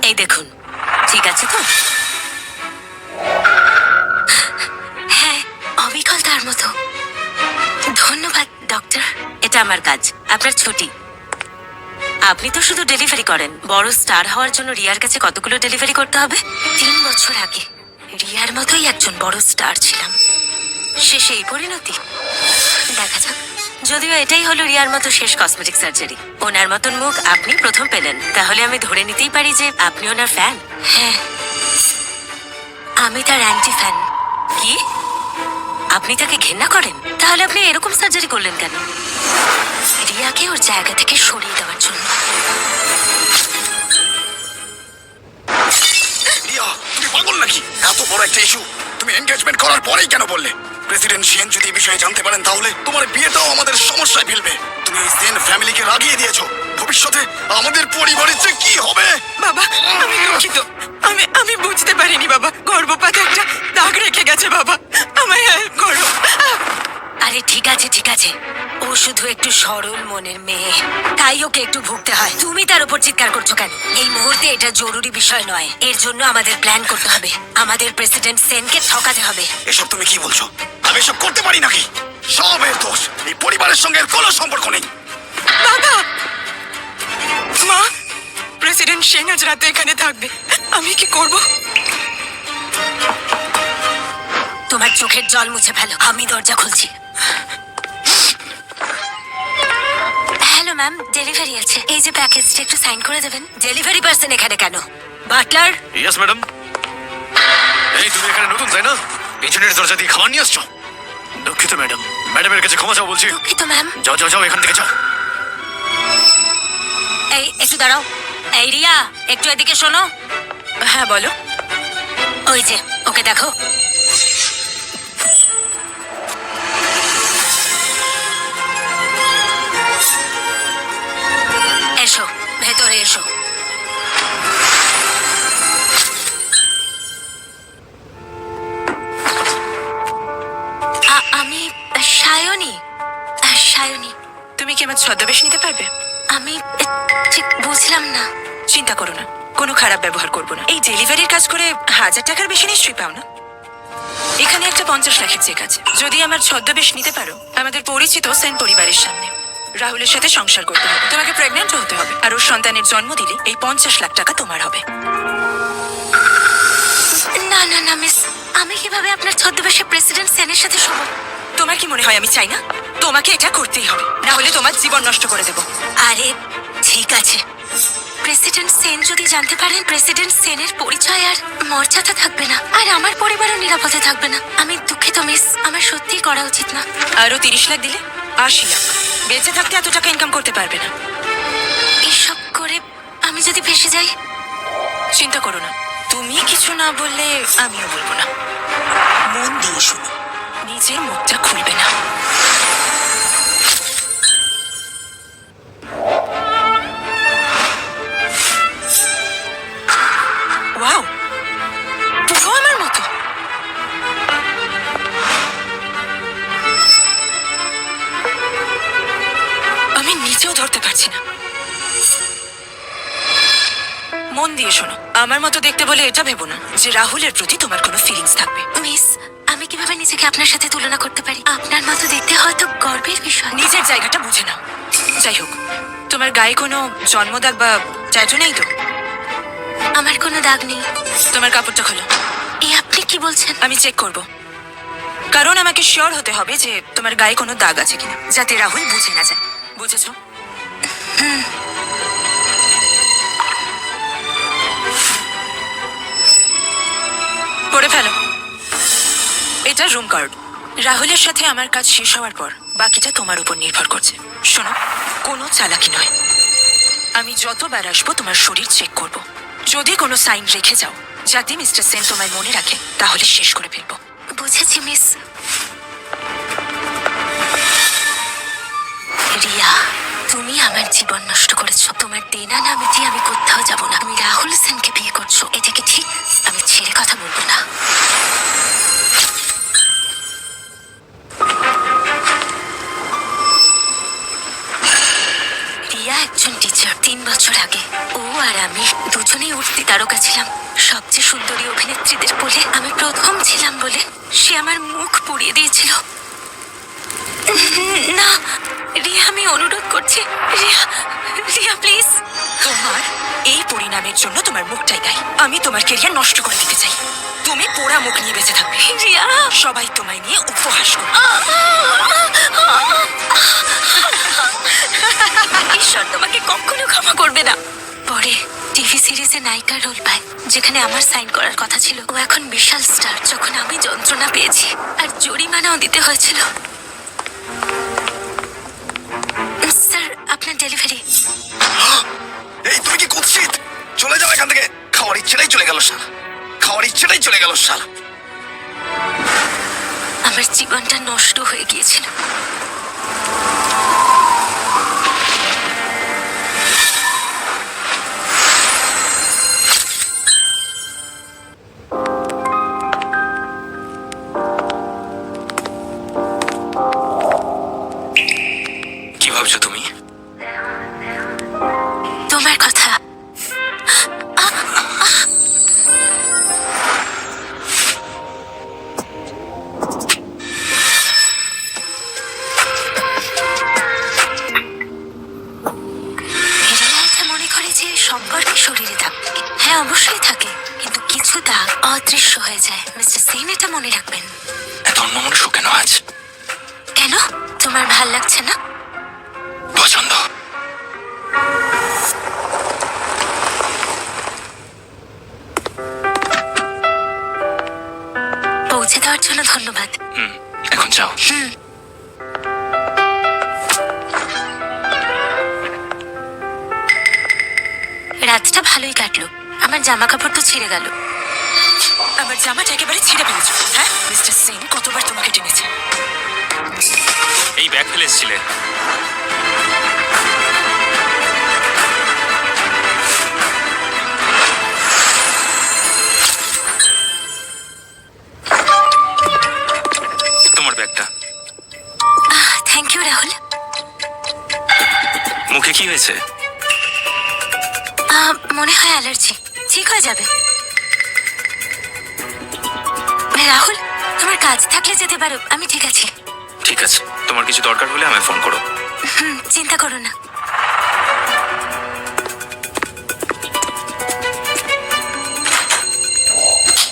এই দেখুন, ঠিক আছে তো? হ্যাঁ, অবিকল তার মতো। ধন্যবাদ ডক্টর। এটা আমার কাজ, আপনার ছুটি। আপনি তো শুধু ডেলিভারি করেন, বড় স্টার হওয়ার জন্য রিয়ার কাছে কতগুলো ডেলিভারি করতে হবে? 3 বছর আগে রিয়ার মতোই একজন বড় স্টার ছিলাম, শেষে এই পরিণতি। দেখা যাক। যদিও এটাই হলো রিয়ার মতো শেষ কসমেটিক সার্জারি। ওনার মতন মুখ আপনি প্রথম পেলেন, তাহলে আমি ধরে নিতেই পারি যে আপনি ওনার ফ্যান। হ্যাঁ, আমি তার অ্যান্টি ফ্যান। কি? আপনি তাকে ঘেন্না করেন? তাহলে আপনি এরকম সার্জারি করলেন কেন? রিয়াকে ওর জায়গা থেকে সরিয়ে দেওয়ার জন্য। রিয়া, তুমি পাগল নাকি? এত বড় একটা ইস্যু তুমি এনগেজমেন্ট করার পরেই কেন বললে? প্রেসিডেন্ট সেন যদি এই বিষয়ে জানতে পারেন তাহলে তোমার বিয়েটাও আমাদের সমস্যায় ফেলবে। তুমি এই সেন ফ্যামিলিকে রাগিয়ে দিয়েছো। ভবিষ্যতে আমাদের পরিবারের যে কি হবে? বাবা, আমি দুঃখিত। আমি বুঝতে পারিনি বাবা। গর্ভপাত একটা দাগ রেখে গেছে বাবা। আমায় হেল্প করো। আরে ঠিক আছে ঠিক আছে, ও শুধু একটু সরল মনের মেয়ে, তাই ওকে একটু ভুগতে হয়। তুমি তার উপর চিৎকার করছো কেন? এই মুহূর্তে এটা জরুরি বিষয় নয়। এর জন্য আমাদের প্ল্যান করতে হবে। আমাদের প্রেসিডেন্ট সেনকে ঠকাতে হবে। এসব তুমি কি বলছো? আমি এসব করতে পারি নাকি? সব এর দোষ। এই পরিবারের সঙ্গে এর কোনো সম্পর্ক নেই। বাবা, মা, প্রেসিডেন্ট সেন আজ রাতে এখানে থাকবে। আমি কি করব? তোমার চোখের জল মুছে ফেলো, আমি দরজা খুলছি। হ্যালো ম্যাম, ডেলিভারি আছে। এই যে প্যাকেজটা একটু সাইন করে দেবেন। ডেলিভারি পার্সন এখানে কেন? বাটলার। Yes madam. এই তুমি এখানে নতুন তাই না? পিছনের দরজা দিয়ে খাবার নিয়ে আসছো? দুঃখিত ম্যাডাম, ম্যাডামের কাছে ক্ষমা চাও বলছি। দুঃখিত ম্যাম। যাও যাও যাও, এখান থেকে যাও। এই একটু দাঁড়াও। এই রিয়া, একটু এদিকে শোনো। হ্যাঁ বলো। ওই যে ওকে দেখো। এসো, ভেতরে এসো। আমি সায়নী। সায়নী। তুমি কি আমার ছদ্মবেশ নিতে পারবে? আমি ঠিক বুঝলাম না। চিন্তা করো না, কোনো খারাপ ব্যবহার করবো না। এই ডেলিভারির কাজ করে 1000 টাকার বেশি নিশ্চয়ই পাও না। এখানে একটা 50 লাখের চেক আছে। যদি আমার ছদ্মবেশ নিতে পারো, আমাদের পরিচিত সেন পরিবারের সামনে রাহুলের সাথে সংসার করতে হবে। তোমাকে প্রেগন্যান্ট হতে হবে, আর ওর সন্তানের জন্ম দিলে এই 50 লাখ টাকা তোমার হবে। না না না মিস, আমি কিভাবে আপনার ছদ্মবেশে প্রেসিডেন্ট সেনের সাথে শোবো? তোমার কি মনে হয় আমি চাই না? তোমাকে এটা করতেই হবে, না হলে তোমার জীবন নষ্ট করে দেবো। আরে ঠিক আছে, প্রেসিডেন্ট সেন যদি জানতে পারেন, প্রেসিডেন্ট সেনের পরিচয় আর মর্যাদা থাকবে না, আর আমার পরিবারও নিরাপদে থাকবে না। আমি দুঃখিত মিস, আমার সত্যিই করা উচিত না। আরো 30 লাখ দিলে 80 লাখ। বেঁচে থাকতে এত টাকা ইনকাম করতে পারবে না। এসব করে আমি যদি ফেসে যাই? চিন্তা করো না, তুমি কিছু না বললে আমিও বলবো না। মন দিয়ে শুনো, নিজের মুখটা খুলবে না। ওয়াও, পুরো আমার মতো। আমি নিচেও ধরতে পারছি না। মন দিয়ে শোনো, আমার মতো দেখতে বলে এটা ভেবো না যে রাহুলের প্রতি তোমার কোনো ফিলিংস থাকবে। মিস, আমি কিভাবে নিজেকে আপনার সাথে তুলনা করতে পারি? আপনার মতো দেখতে হয়তো গর্বের বিষয়। নিজের জায়গাটা বুঝে নাও। যাই হোক, তোমার গায়ে কোনো জন্মদাগ বা ট্যাটু নেই তো? আমার কোনো দাগ নেই। তোমার কাপড়টা খোলো। এই আপনি কি বলছেন? আমি চেক করব, কারণ আমাকে শিওর হতে হবে যে তোমার গায়ে কোনো দাগ আছে কিনা, যাতে রাহুল বুঝে না যায়। বুঝেছো? পড়ে ফেলো। এটা রুম কার্ড। রাহুলের সাথে আমার কাজ শেষ হওয়ার পর বাকিটা তোমার উপর নির্ভর করছে। শোনো, কোনো চালাকি নয়। আমি যতবার আসবো তোমার শরীর চেক করব। যদি কোনো সাইন রেখে যাও যাতে মিস্টার সেন তোমায় মনে রাখে, তাহলে শেষ করে ফেলবো। বুঝেছি মিস। রিয়া, তুমি আমার জীবন নষ্ট করেছো। তোমার দেনা না মিটিয়ে আমি কোথাও যাব না। তুমি রাহুল সেনকে বিয়ে করছো, এটা কি ঠিক? আমি ছেড়ে কথা বলবো না। রিয়া একজন টিচার। 3 বছর আগে ও আর আমি দুজনেই উঠতি তারকা ছিলাম। সবচেয়ে সুন্দরী অভিনেত্রীদের বলে আমি প্রথম ছিলাম বলে সে আমার মুখ পুড়িয়ে দিয়েছিল। না রিয়া, আমি অনুরোধ করছি, রিয়া, রিয়া প্লিজ। তোমার এই পরিণামের জন্য তোমার মুখটাই দায়ী। আমি তোমার কেরিয়ার নষ্ট করে দিতে চাই। তুমি পোড়া মুখ নিয়ে বেঁচে থাকবে। রিয়া, সবাই তোমায় নিয়ে উপহাস করবে। ঈশ্বর তোমাকে কখনো ক্ষমা করবে না। পরে টিভি সিরিজে নায়িকার রোল পায়, যেখানে আমার সাইন করার কথা ছিল। ও এখন বিশাল স্টার। যখন আমি যন্ত্রণা পেয়েছি আর জরিমানাও দিতে হয়েছিল। স্যার, আপনার ডেলিভারি। এই তুমি কি কুৎসিত? চলে যাও এখান থেকে। খাওয়ার ইচ্ছেটাই চলে গেল শালা, খাওয়ার ইচ্ছেটাই চলে গেল শালা। আমার জীবনটা নষ্ট হয়ে গিয়েছিল। কি ভাবছো তুমি? তোমার কথা। রিয়া এটা মনে করে যে সম্পর্কে শরীরে থাকবে। হ্যাঁ, অবশ্যই থাকে, কিন্তু কিছু দাগ অদৃশ্য হয়ে যায়। মিস্টার সেন এটা মনে রাখবেন। এত অন্যমনস্ক কেন আজ? কেন? তোমার ভাল লাগছে না? পছন্দ। পৌঁছে দেওয়ার জন্য ধন্যবাদ। এখন যাও। রাতটা ভালোই কাটলো। আমার জামা কাপড় তো ছিঁড়ে গেল। আমার জামাটা একেবারে ছিঁড়ে ফেলেছো। হ্যাঁ, মিস্টার সিং কতবার তোমাকে টেনেছে? এই ব্যাগ ফেলে এসেছিলে। তোমার ব্যাগটা। Thank you Rahul. মুখে কি হয়েছে? মনে হয় অ্যালার্জি। ঠিক হয়ে যাবে। রাহুল, তোমার কাজ থাকলে যেতে পারো। আমি ঠিক আছি। ঠিক আছে, তোমার কিছু দরকার হলে আমায় ফোন করো। চিন্তা করো না।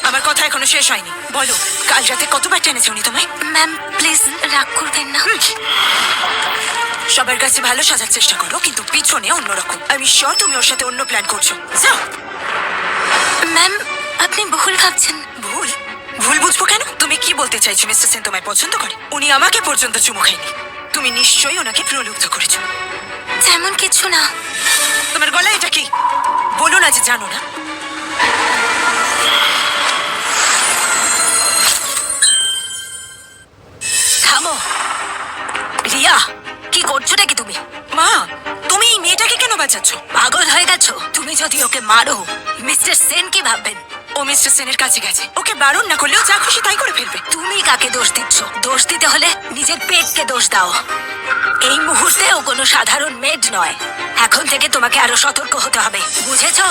আমার কথা এখনো শেষ হয়নি। বলো, কাল রাতে কতবার টেনেছে উনি তোমায়? ম্যাম প্লিজ রাগ করবেন না। সবার কাছে ভালো সাজার চেষ্টা করো, কিন্তু পিছনে অন্যরকম। আমি শিওর তুমি ওর সাথে অন্য প্ল্যান করছো। যাও। ম্যাম, আপনি ভুল ভাবছেন। ভুল? ভুল বুঝবো কেন? তুমি কি বলতে চাইছো মিস্টার সেন তোমায় পছন্দ করে? উনি আমাকে পর্যন্ত চুমু খায়নি। তুমি নিশ্চয়ই ওনাকে প্রলুব্ধ করেছো। তেমন কিছু না। তোমার গলায় এটা কি? বলো না যে জানো না। থামো। রিয়া, কি করছো নাকি তুমি? মা, তুমি এই মেয়েটাকে কেন বাঁচাচ্ছ? পাগল হয়ে গেছো? তুমি যদি ওকে মারো, মিস্টার সেন কি ভাববেন? ও মিস্টার সেনের কাছে গেছে। ওকে বারণ না করলেও যা খুশি তাই করে ফেলবে। তুমি কাকে দোষ দিচ্ছ? দোষ দিতে হলে নিজের পেটকে দোষ দাও। এই মুহূর্তে ও কোনো সাধারণ মেড নয়। এখন থেকে তোমাকে আরো সতর্ক হতে হবে, বুঝেছো?